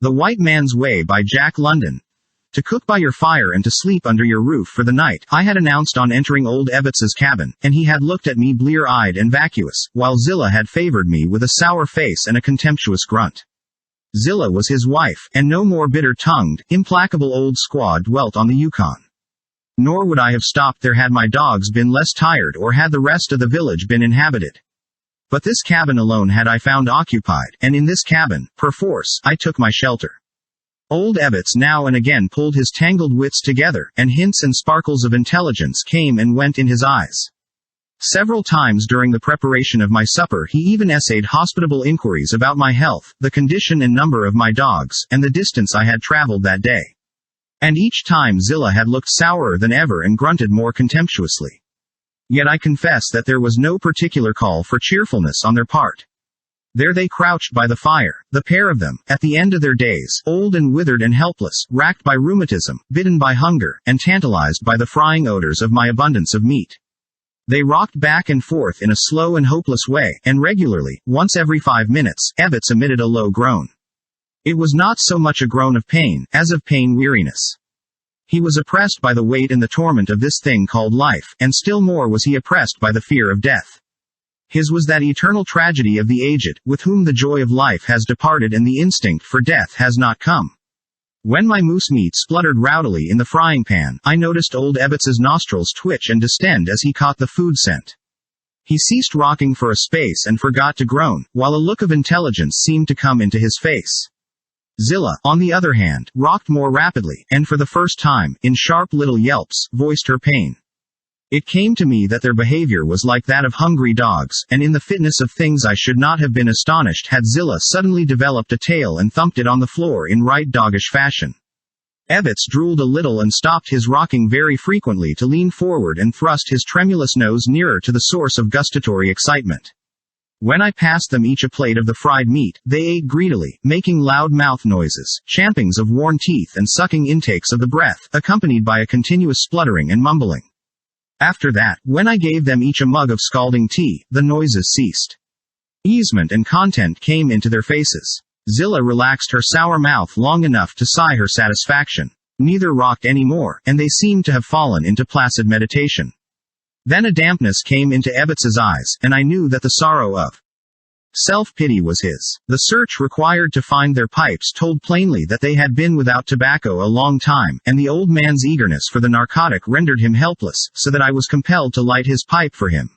The White Man's Way by Jack London. To cook by your fire and to sleep under your roof for the night, I had announced on entering old Ebbets's cabin, and he had looked at me blear-eyed and vacuous, while Zillah had favored me with a sour face and a contemptuous grunt. Zillah was his wife, and no more bitter-tongued, implacable old squaw dwelt on the Yukon. Nor would I have stopped there had my dogs been less tired or had the rest of the village been inhabited. But this cabin alone had I found occupied, and in this cabin, perforce, I took my shelter. Old Ebbets now and again pulled his tangled wits together, and hints and sparkles of intelligence came and went in his eyes. Several times during the preparation of my supper he even essayed hospitable inquiries about my health, the condition and number of my dogs, and the distance I had traveled that day. And each time Zillah had looked sourer than ever and grunted more contemptuously. Yet I confess that there was no particular call for cheerfulness on their part. There they crouched by the fire, the pair of them, at the end of their days, old and withered and helpless, racked by rheumatism, bitten by hunger, and tantalized by the frying odors of my abundance of meat. They rocked back and forth in a slow and hopeless way, and regularly, once every 5 minutes, Ebbets emitted a low groan. It was not so much a groan of pain, as of pain-weariness. He was oppressed by the weight and the torment of this thing called life, and still more was he oppressed by the fear of death. His was that eternal tragedy of the aged, with whom the joy of life has departed and the instinct for death has not come. When my moose meat spluttered rowdily in the frying pan, I noticed old Ebbets's nostrils twitch and distend as he caught the food scent. He ceased rocking for a space and forgot to groan, while a look of intelligence seemed to come into his face. Zillah, on the other hand, rocked more rapidly, and for the first time, in sharp little yelps, voiced her pain. It came to me that their behavior was like that of hungry dogs, and in the fitness of things I should not have been astonished had Zillah suddenly developed a tail and thumped it on the floor in right doggish fashion. Ebbets drooled a little and stopped his rocking very frequently to lean forward and thrust his tremulous nose nearer to the source of gustatory excitement. When I passed them each a plate of the fried meat, they ate greedily, making loud mouth noises, champings of worn teeth and sucking intakes of the breath, accompanied by a continuous spluttering and mumbling. After that, when I gave them each a mug of scalding tea, the noises ceased. Easement and content came into their faces. Zillah relaxed her sour mouth long enough to sigh her satisfaction. Neither rocked any more, and they seemed to have fallen into placid meditation. Then a dampness came into Ebbets's eyes, and I knew that the sorrow of self-pity was his. The search required to find their pipes told plainly that they had been without tobacco a long time, and the old man's eagerness for the narcotic rendered him helpless, so that I was compelled to light his pipe for him.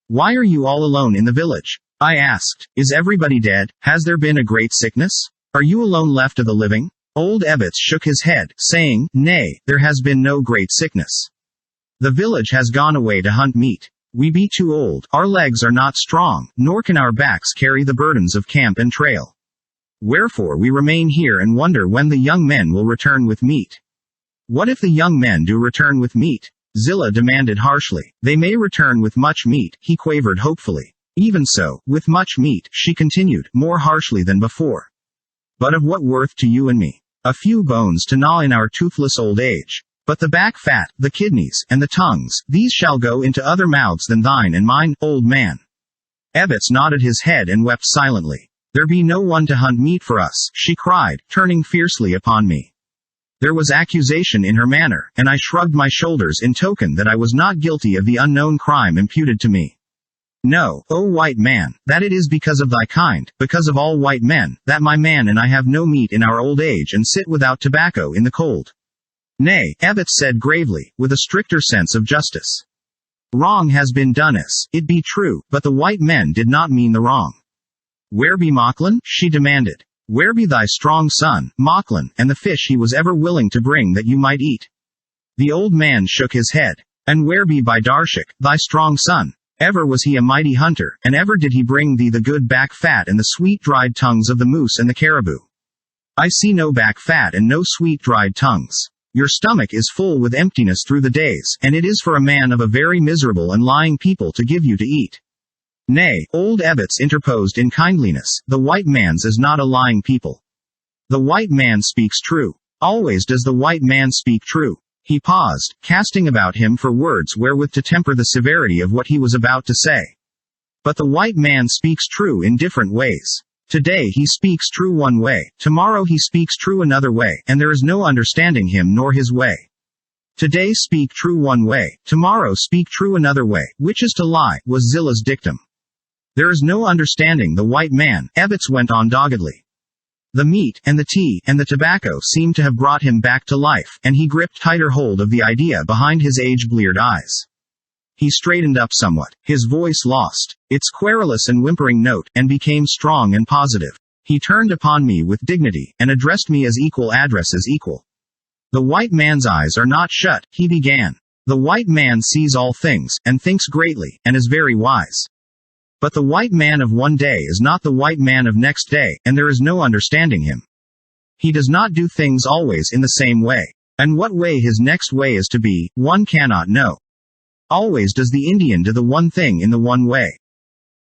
"Why are you all alone in the village?" I asked. "Is everybody dead? Has there been a great sickness? Are you alone left of the living?" Old Ebbets shook his head, saying, "Nay, there has been no great sickness. The village has gone away to hunt meat. We be too old, our legs are not strong, nor can our backs carry the burdens of camp and trail. Wherefore we remain here and wonder when the young men will return with meat." "What if the young men do return with meat?" Zillah demanded harshly. "They may return with much meat," he quavered hopefully. "Even so, with much meat," she continued, more harshly than before. "But of what worth to you and me? A few bones to gnaw in our toothless old age. But the back fat, the kidneys, and the tongues, these shall go into other mouths than thine and mine, old man." Ebbets nodded his head and wept silently. "There be no one to hunt meat for us," she cried, turning fiercely upon me. There was accusation in her manner, and I shrugged my shoulders in token that I was not guilty of the unknown crime imputed to me. "No, O white man, that it is because of thy kind, because of all white men, that my man and I have no meat in our old age and sit without tobacco in the cold." "Nay," Ebbets said gravely, with a stricter sense of justice. "Wrong has been done us, it be true, but the white men did not mean the wrong." "Where be Mauchline?" she demanded. "Where be thy strong son, Mauchline, and the fish he was ever willing to bring that you might eat?" The old man shook his head. "And where be Darshik, thy strong son? Ever was he a mighty hunter, and ever did he bring thee the good back fat and the sweet dried tongues of the moose and the caribou. I see no back fat and no sweet dried tongues. Your stomach is full with emptiness through the days, and it is for a man of a very miserable and lying people to give you to eat." "Nay," old Ebbets interposed in kindliness, "the white man's is not a lying people. The white man speaks true. Always does the white man speak true." He paused, casting about him for words wherewith to temper the severity of what he was about to say. "But the white man speaks true in different ways. Today he speaks true one way, tomorrow he speaks true another way, and there is no understanding him nor his way. Today speak true one way, tomorrow speak true another way, which is to lie, was Zilla's dictum. There is no understanding the white man, Ebbets went on doggedly. The meat, and the tea, and the tobacco seemed to have brought him back to life, and he gripped tighter hold of the idea behind his age-bleared eyes. He straightened up somewhat, his voice lost its querulous and whimpering note, and became strong and positive. He turned upon me with dignity, and addressed me as equal addresses equal. The white man's eyes are not shut, he began. The white man sees all things, and thinks greatly, and is very wise. But the white man of one day is not the white man of next day, and there is no understanding him. He does not do things always in the same way. And what way his next way is to be, one cannot know. Always does the Indian do the one thing in the one way.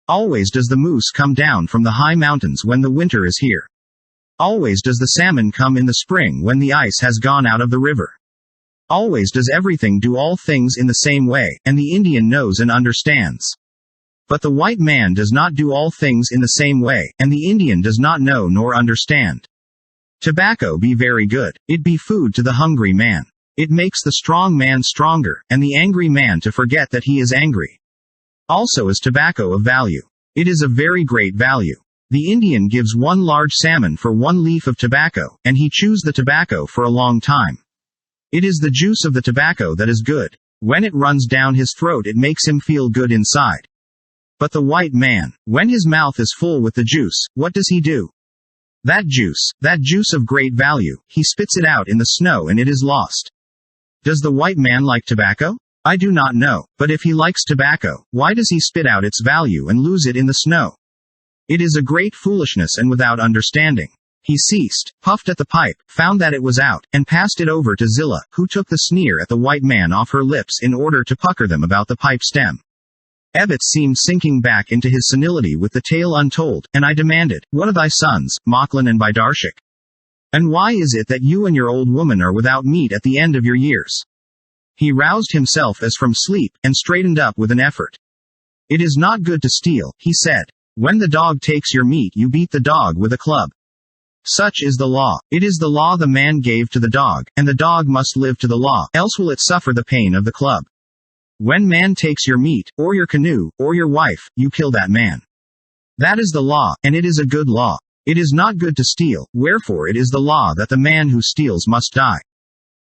Always does the moose come down from the high mountains when the winter is here. Always does the salmon come in the spring when the ice has gone out of the river. Always does everything do all things in the same way, and the Indian knows and understands. But the white man does not do all things in the same way, and the Indian does not know nor understand. Tobacco be very good. It be food to the hungry man. It makes the strong man stronger, and the angry man to forget that he is angry. Also is tobacco of value. It is of very great value. The Indian gives one large salmon for one leaf of tobacco, and he chews the tobacco for a long time. It is the juice of the tobacco that is good. When it runs down his throat it makes him feel good inside. But the white man, when his mouth is full with the juice, what does he do? That juice of great value, he spits it out in the snow and it is lost. Does the white man like tobacco? I do not know, but if he likes tobacco, why does he spit out its value and lose it in the snow? It is a great foolishness and without understanding. He ceased, puffed at the pipe, found that it was out, and passed it over to Zilla, who took the sneer at the white man off her lips in order to pucker them about the pipe stem. Ebbets seemed sinking back into his senility with the tale untold, and I demanded, what of thy sons, Mocklin and Bidarshik? And why is it that you and your old woman are without meat at the end of your years? He roused himself as from sleep, and straightened up with an effort. It is not good to steal, he said. When the dog takes your meat you beat the dog with a club. Such is the law. It is the law the man gave to the dog, and the dog must live to the law, else will it suffer the pain of the club. When man takes your meat, or your canoe, or your wife, you kill that man. That is the law, and it is a good law. It is not good to steal, wherefore it is the law that the man who steals must die.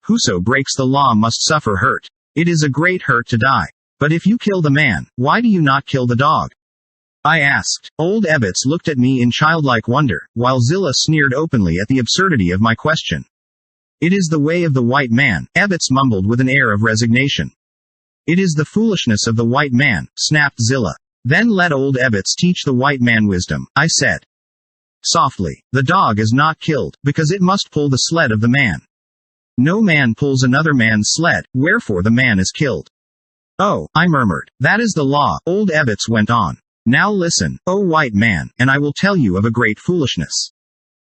Whoso breaks the law must suffer hurt. It is a great hurt to die. But if you kill the man, why do you not kill the dog? I asked. Old Ebbets looked at me in childlike wonder, while Zilla sneered openly at the absurdity of my question. It is the way of the white man, Ebbets mumbled with an air of resignation. It is the foolishness of the white man, snapped Zilla. Then let old Ebbets teach the white man wisdom, I said. Softly. The dog is not killed, because it must pull the sled of the man. No man pulls another man's sled, wherefore the man is killed. Oh, I murmured. That is the law, old Ebbets went on. Now listen, O white man, and I will tell you of a great foolishness.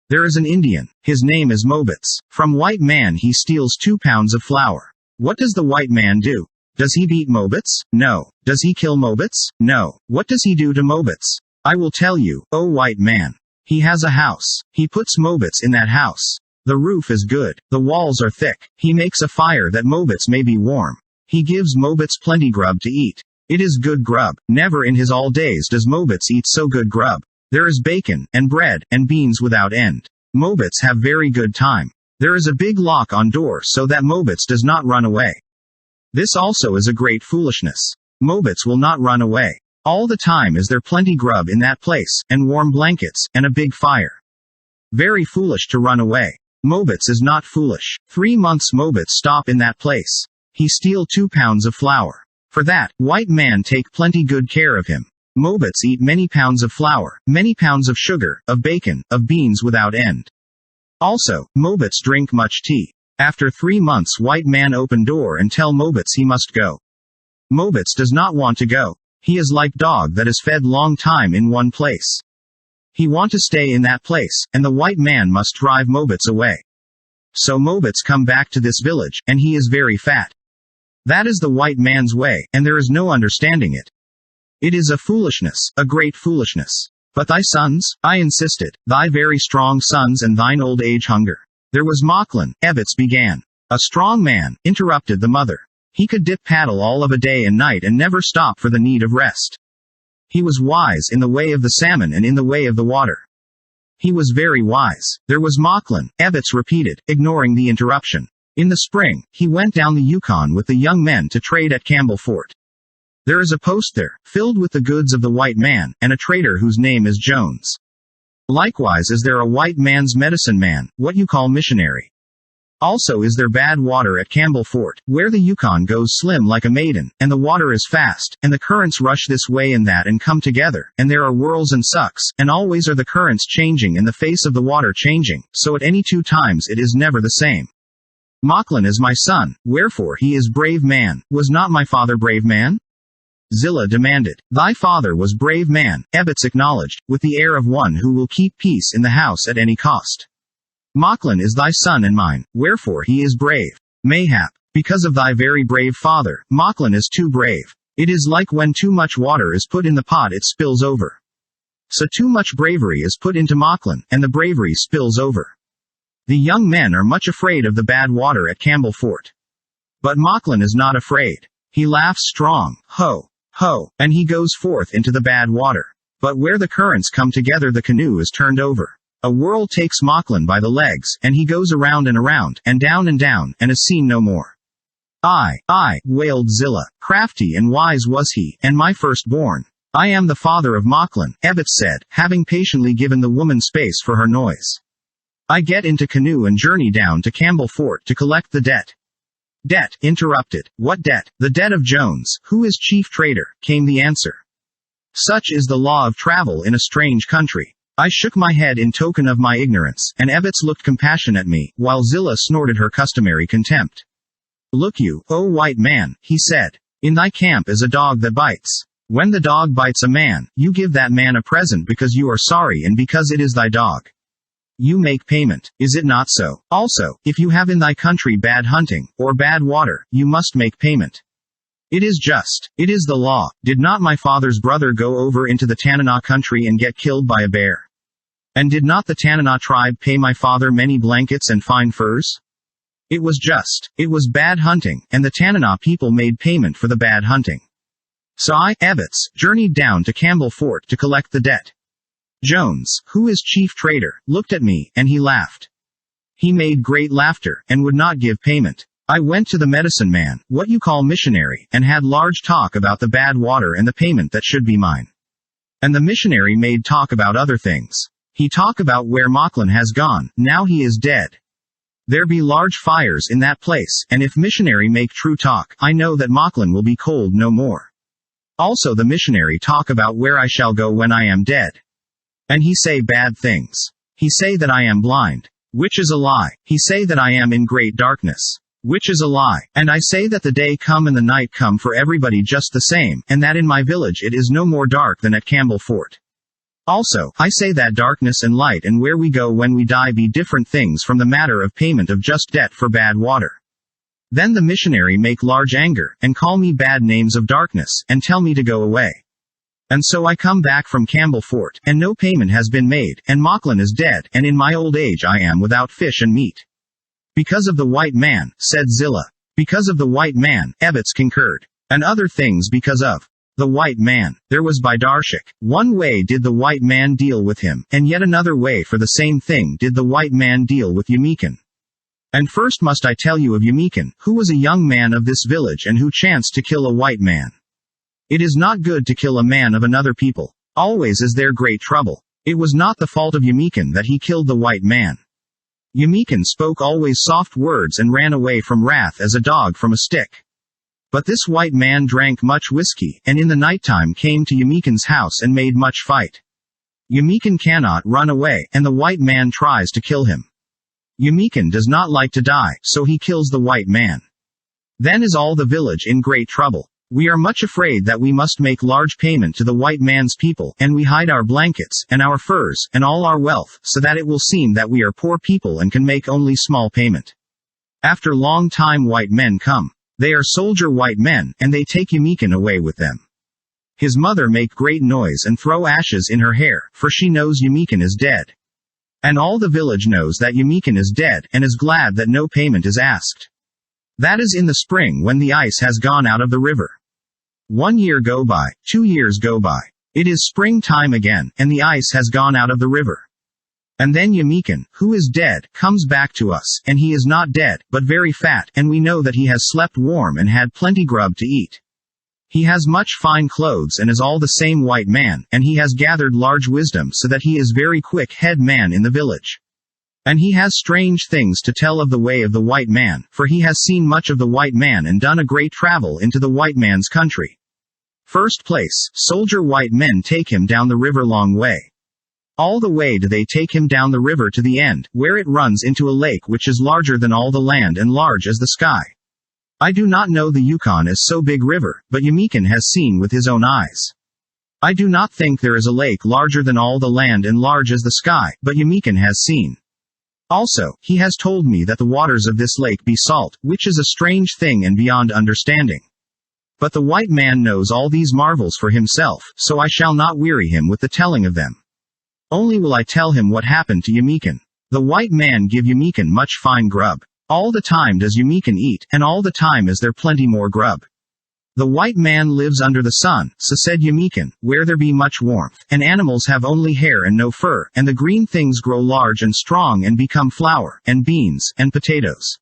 There is an Indian. His name is Mobits. From white man he steals 2 pounds of flour. What does the white man do? Does he beat Mobits? No. Does he kill Mobits? No. What does he do to Mobits? I will tell you, O white man. He has a house. He puts Mobits in that house. The roof is good. The walls are thick. He makes a fire that Mobits may be warm. He gives Mobits plenty grub to eat. It is good grub. Never in his all days does Mobits eat so good grub. There is bacon, and bread, and beans without end. Mobits have very good time. There is a big lock on door so that Mobits does not run away. This also is a great foolishness. Mobits will not run away. All the time is there plenty grub in that place, and warm blankets, and a big fire. Very foolish to run away. Mobits is not foolish. 3 months Mobits stop in that place. He steal 2 pounds of flour. For that, white man take plenty good care of him. Mobits eat many pounds of flour, many pounds of sugar, of bacon, of beans without end. Also, Mobits drink much tea. After 3 months white man open door and tell Mobits he must go. Mobits does not want to go. He is like dog that is fed long time in one place. He want to stay in that place, and the white man must drive Mobits away. So Mobits come back to this village, and he is very fat. That is the white man's way, and there is no understanding it. It is a foolishness, a great foolishness. But thy sons? I insisted. Thy very strong sons and thine old age hunger. There was Mocklin, Ebbets began. A strong man, interrupted the mother. He could dip paddle all of a day and night and never stop for the need of rest. He was wise in the way of the salmon and in the way of the water. He was very wise. There was Mocklin, Ebbets repeated, ignoring the interruption. In the spring, he went down the Yukon with the young men to trade at Campbell Fort. There is a post there, filled with the goods of the white man, and a trader whose name is Jones. Likewise is there a white man's medicine man, what you call missionary. Also is there bad water at Campbell Fort, where the Yukon goes slim like a maiden, and the water is fast, and the currents rush this way and that and come together, and there are whirls and sucks, and always are the currents changing and the face of the water changing, so at any 2 times it is never the same. Mocklin is my son, wherefore he is brave man. Was not my father brave man? Zillah demanded. Thy father was brave man, Ebbets acknowledged, with the air of one who will keep peace in the house at any cost. Mocklin is thy son and mine, wherefore he is brave. Mayhap, because of thy very brave father, Mocklin is too brave. It is like when too much water is put in the pot it spills over. So too much bravery is put into Mocklin, and the bravery spills over. The young men are much afraid of the bad water at Campbell Fort. But Mocklin is not afraid. He laughs strong, ho, ho, and he goes forth into the bad water. But where the currents come together the canoe is turned over. A whirl takes Mocklin by the legs, and he goes around, and down, and is seen no more. I, wailed Zillah. Crafty and wise was he, and my firstborn. I am the father of Mocklin, Ebbets said, having patiently given the woman space for her noise. I get into canoe and journey down to Campbell Fort to collect the debt. Debt, interrupted. What debt? The debt of Jones, who is chief trader, came the answer. Such is the law of travel in a strange country. I shook my head in token of my ignorance, and Ebbets looked compassion at me, while Zillah snorted her customary contempt. Look you, O white man, he said. In thy camp is a dog that bites. When the dog bites a man, you give that man a present because you are sorry and because it is thy dog. You make payment, is it not so? Also, if you have in thy country bad hunting, or bad water, you must make payment. It is just. It is the law. Did not my father's brother go over into the Tanana country and get killed by a bear? And did not the Tanana tribe pay my father many blankets and fine furs? It was just. It was bad hunting, and the Tanana people made payment for the bad hunting. So I, Ebbets, journeyed down to Campbell Fort to collect the debt. Jones, who is chief trader, looked at me, and he laughed. He made great laughter, and would not give payment. I went to the medicine man, what you call missionary, and had large talk about the bad water and the payment that should be mine. And the missionary made talk about other things. He talk about where Mocklin has gone, now he is dead. There be large fires in that place, and if missionary make true talk, I know that Mocklin will be cold no more. Also the missionary talk about where I shall go when I am dead. And he say bad things. He say that I am blind. Which is a lie. He say that I am in great darkness. Which is a lie. And I say that the day come and the night come for everybody just the same, and that in my village it is no more dark than at Campbell Fort. Also, I say that darkness and light and where we go when we die be different things from the matter of payment of just debt for bad water. Then the missionary make large anger, and call me bad names of darkness, and tell me to go away. And so I come back from Campbell Fort, and no payment has been made, and Mocklin is dead, and in my old age I am without fish and meat. Because of the white man, said Zillah. Because of the white man, Ebbets concurred. And other things because of the white man. There was Bidarshik. One way did the white man deal with him, and yet another way for the same thing did the white man deal with Yamikan. And first must I tell you of Yamikan, who was a young man of this village and who chanced to kill a white man. It is not good to kill a man of another people. Always is there great trouble. It was not the fault of Yamikan that he killed the white man. Yamikan spoke always soft words and ran away from wrath as a dog from a stick. But this white man drank much whiskey, and in the nighttime came to Yamikan's house and made much fight. Yamikan cannot run away, and the white man tries to kill him. Yamikan does not like to die, so he kills the white man. Then is all the village in great trouble. We are much afraid that we must make large payment to the white man's people, and we hide our blankets, and our furs, and all our wealth, so that it will seem that we are poor people and can make only small payment. After long time white men come. They are soldier white men, and they take Yamikan away with them. His mother make great noise and throw ashes in her hair, for she knows Yemikin is dead. And all the village knows that Yemikin is dead, and is glad that no payment is asked. That is in the spring when the ice has gone out of the river. 1 year go by, 2 years go by. It is springtime again, and the ice has gone out of the river. And then Yemikin, who is dead, comes back to us, and he is not dead, but very fat, and we know that he has slept warm and had plenty grub to eat. He has much fine clothes and is all the same white man, and he has gathered large wisdom so that he is very quick head man in the village. And he has strange things to tell of the way of the white man, for he has seen much of the white man and done a great travel into the white man's country. First place, soldier white men take him down the river long way. All the way do they take him down the river to the end, where it runs into a lake which is larger than all the land and large as the sky. I do not know the Yukon is so big river, but Yemikin has seen with his own eyes. I do not think there is a lake larger than all the land and large as the sky, but Yemikin has seen. Also, he has told me that the waters of this lake be salt, which is a strange thing and beyond understanding. But the white man knows all these marvels for himself, so I shall not weary him with the telling of them. Only will I tell him what happened to Yemikin. The white man give Yemikin much fine grub. All the time does Yemikin eat, and all the time is there plenty more grub. The white man lives under the sun, so said Yemikin, where there be much warmth, and animals have only hair and no fur, and the green things grow large and strong and become flour, and beans, and potatoes.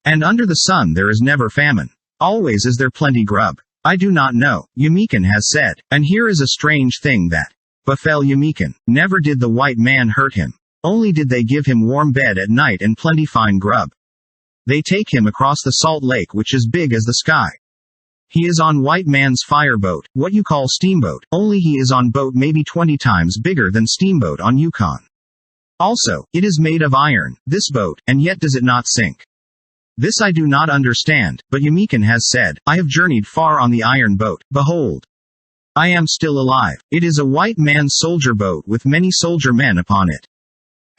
And under the sun there is never famine. Always is there plenty grub. I do not know, Yemikin has said, and here is a strange thing that befell Yemikin. Never did the white man hurt him. Only did they give him warm bed at night and plenty fine grub. They take him across the salt lake which is big as the sky. He is on white man's fire boat, what you call steamboat, only he is on boat maybe 20 times bigger than steamboat on Yukon. Also, it is made of iron, this boat, and yet does it not sink. This I do not understand, but Yemikin has said, I have journeyed far on the iron boat, behold. I am still alive. It is a white man's soldier boat with many soldier men upon it.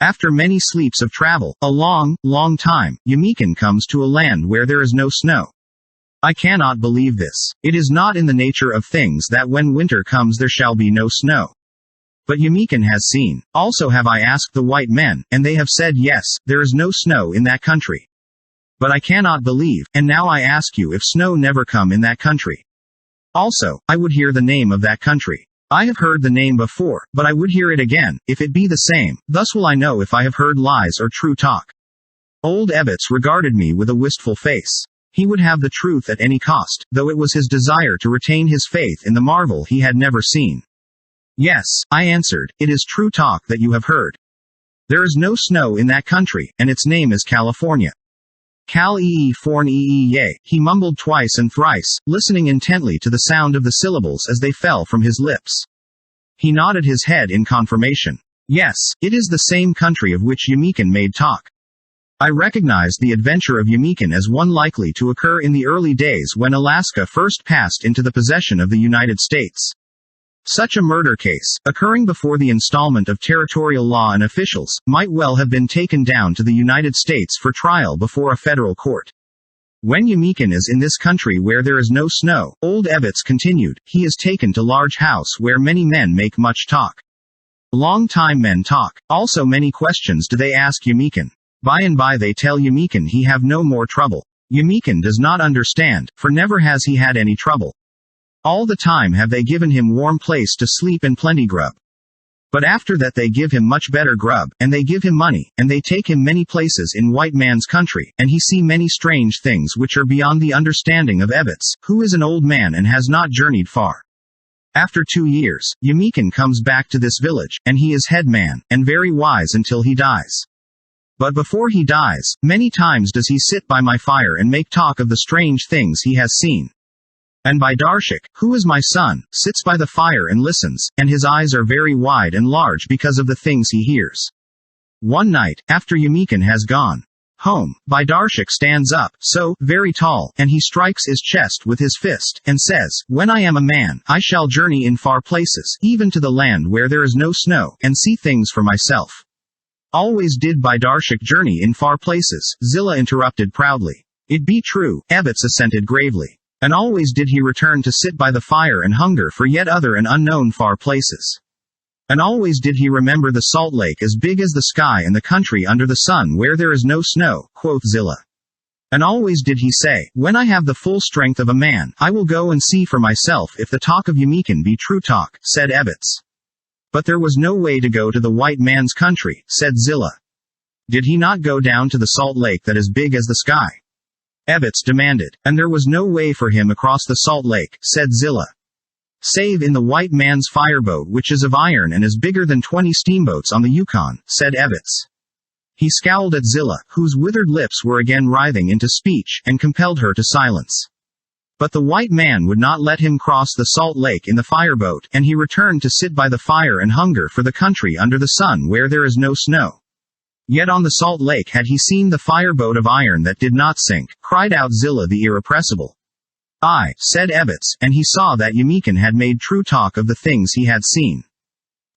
After many sleeps of travel, a long, long time, Yemikin comes to a land where there is no snow. I cannot believe this. It is not in the nature of things that when winter comes there shall be no snow. But Yemikin has seen. Also have I asked the white men, and they have said yes, there is no snow in that country. But I cannot believe, and now I ask you if snow never come in that country. Also, I would hear the name of that country. I have heard the name before, but I would hear it again, if it be the same, thus will I know if I have heard lies or true talk. Old Ebbets regarded me with a wistful face. He would have the truth at any cost, though it was his desire to retain his faith in the marvel he had never seen. Yes, I answered, it is true talk that you have heard. There is no snow in that country, and its name is California. Cal-ee forn yea, he mumbled twice and thrice, listening intently to the sound of the syllables as they fell from his lips. He nodded his head in confirmation. Yes, it is the same country of which Yemikin made talk. I recognized the adventure of Yemikin as one likely to occur in the early days when Alaska first passed into the possession of the United States. Such a murder case, occurring before the installment of territorial law and officials, might well have been taken down to the United States for trial before a federal court. When Yemikin is in this country where there is no snow, old Ebbets continued, he is taken to large house where many men make much talk. Long time men talk, also many questions do they ask Yemikin. By and by they tell Yemikin he have no more trouble. Yemikin does not understand, for never has he had any trouble. All the time have they given him warm place to sleep and plenty grub. But after that they give him much better grub, and they give him money, and they take him many places in white man's country, and he see many strange things which are beyond the understanding of Ebbets, who is an old man and has not journeyed far. After 2 years, Yemikin comes back to this village, and he is head man, and very wise until he dies. But before he dies, many times does he sit by my fire and make talk of the strange things he has seen. And by Darshik, who is my son, sits by the fire and listens, and his eyes are very wide and large because of the things he hears. One night, after Yemikin has gone home, Darshik stands up, so, very tall, and he strikes his chest with his fist, and says, When I am a man, I shall journey in far places, even to the land where there is no snow, and see things for myself. Always did Darshik journey in far places, Zilla interrupted proudly. It be true, Ebbets assented gravely. And always did he return to sit by the fire and hunger for yet other and unknown far places. And always did he remember the salt lake as big as the sky and the country under the sun where there is no snow, quoth Zillah. And always did he say, when I have the full strength of a man, I will go and see for myself if the talk of Yemikin be true talk, said Evetz. But there was no way to go to the white man's country, said Zillah. Did he not go down to the salt lake that is big as the sky? Evetz demanded. And there was no way for him across the salt lake, said Zillah. Save in the white man's fireboat which is of iron and is bigger than 20 steamboats on the Yukon, said Evetz. He scowled at Zillah, whose withered lips were again writhing into speech, and compelled her to silence. But the white man would not let him cross the salt lake in the fireboat, and he returned to sit by the fire and hunger for the country under the sun where there is no snow. Yet on the salt lake had he seen the fireboat of iron that did not sink, cried out Zillah the irrepressible. Aye, said Evetz, and he saw that Yemikin had made true talk of the things he had seen.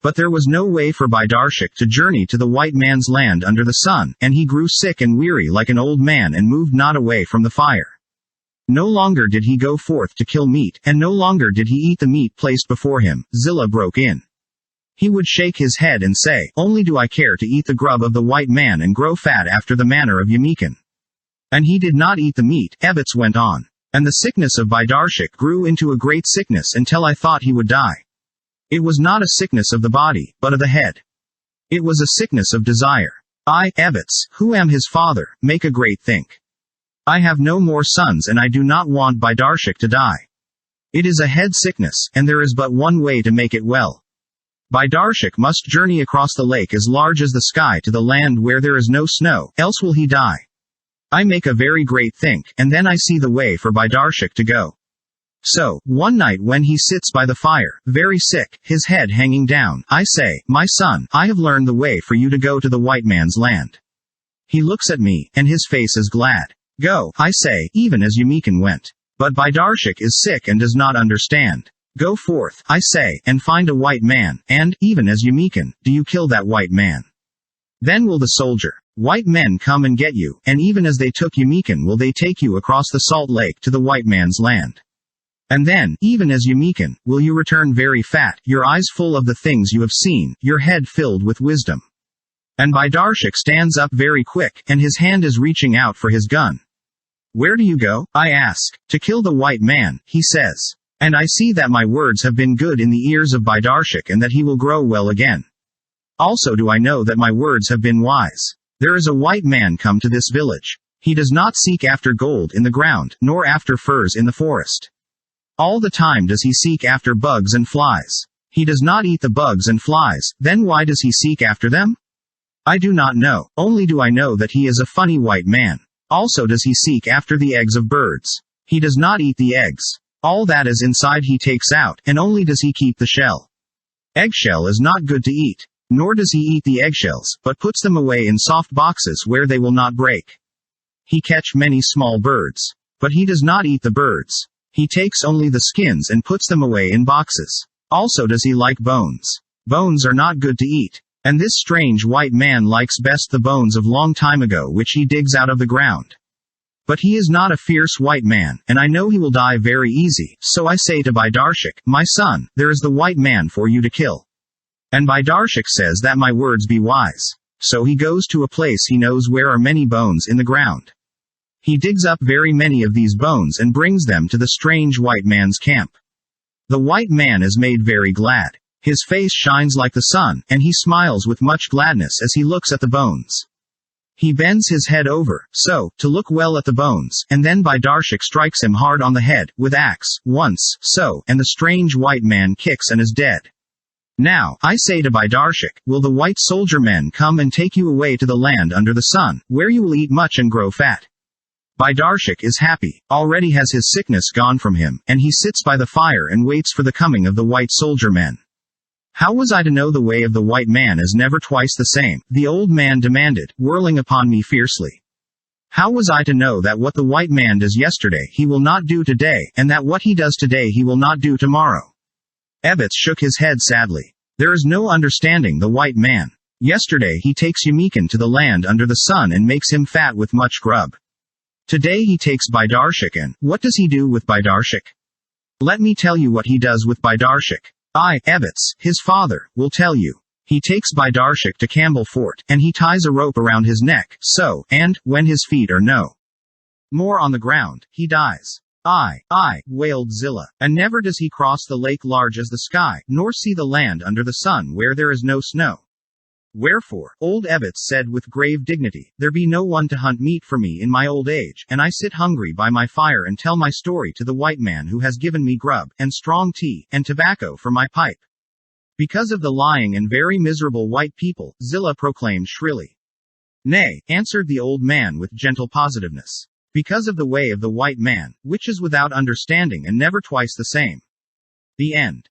But there was no way for Bidarshik to journey to the white man's land under the sun, and he grew sick and weary like an old man and moved not away from the fire. No longer did he go forth to kill meat, and no longer did he eat the meat placed before him. Zillah broke in. He would shake his head and say, only do I care to eat the grub of the white man and grow fat after the manner of Yemikin. And he did not eat the meat, Evetz went on. And the sickness of Bidarshik grew into a great sickness until I thought he would die. It was not a sickness of the body, but of the head. It was a sickness of desire. I, Evetz, who am his father, make a great think. I have no more sons and I do not want Bidarshik to die. It is a head sickness, and there is but one way to make it well. Bidarshik must journey across the lake as large as the sky to the land where there is no snow, else will he die. I make a very great think, and then I see the way for Bidarshik to go. So, one night when he sits by the fire, very sick, his head hanging down, I say, my son, I have learned the way for you to go to the white man's land. He looks at me, and his face is glad. Go, I say, even as Yemikin went. But Bidarshik is sick and does not understand. Go forth, I say, and find a white man, and, even as Yemikin, do you kill that white man. Then will the soldier, white men come and get you, and even as they took Yemikin will they take you across the salt lake to the white man's land. And then, even as Yemikin, will you return very fat, your eyes full of the things you have seen, your head filled with wisdom. And Bidarshik stands up very quick, and his hand is reaching out for his gun. Where do you go? I ask. To kill the white man, he says. And I see that my words have been good in the ears of Bidarshik and that he will grow well again. Also do I know that my words have been wise. There is a white man come to this village. He does not seek after gold in the ground, nor after furs in the forest. All the time does he seek after bugs and flies. He does not eat the bugs and flies, then why does he seek after them? I do not know, only do I know that he is a funny white man. Also does he seek after the eggs of birds. He does not eat the eggs. All that is inside he takes out, and only does he keep the shell. Eggshell is not good to eat. Nor does he eat the eggshells, but puts them away in soft boxes where they will not break. He catch many small birds. But he does not eat the birds. He takes only the skins and puts them away in boxes. Also does he like bones. Bones are not good to eat. And this strange white man likes best the bones of long time ago which he digs out of the ground. But he is not a fierce white man, and I know he will die very easy, so I say to Bidarshik, my son, there is the white man for you to kill. And Bidarshik says that my words be wise. So he goes to a place he knows where are many bones in the ground. He digs up very many of these bones and brings them to the strange white man's camp. The white man is made very glad. His face shines like the sun, and he smiles with much gladness as he looks at the bones. He bends his head over, so, to look well at the bones, and then Bidarshik strikes him hard on the head, with axe, once, so, and the strange white man kicks and is dead. Now, I say to Bidarshik, will the white soldier men come and take you away to the land under the sun, where you will eat much and grow fat? Bidarshik is happy, already has his sickness gone from him, and he sits by the fire and waits for the coming of the white soldier men. How was I to know the way of the white man is never twice the same, the old man demanded, whirling upon me fiercely. How was I to know that what the white man does yesterday he will not do today, and that what he does today he will not do tomorrow? Evetz shook his head sadly. There is no understanding the white man. Yesterday he takes Yemikin to the land under the sun and makes him fat with much grub. Today he takes Bidarshik and, what does he do with Bidarshik? Let me tell you what he does with Bidarshik. I, Evitz, his father, will tell you. He takes Bidarshik to Campbell Fort, and he ties a rope around his neck, so, and, when his feet are no more on the ground, he dies. I, wailed Zillah. And never does he cross the lake large as the sky, nor see the land under the sun where there is no snow. Wherefore, old Evitz said with grave dignity, there be no one to hunt meat for me in my old age, and I sit hungry by my fire and tell my story to the white man who has given me grub, and strong tea, and tobacco for my pipe. Because of the lying and very miserable white people, Zillah proclaimed shrilly. Nay, answered the old man with gentle positiveness. Because of the way of the white man, which is without understanding and never twice the same. The end.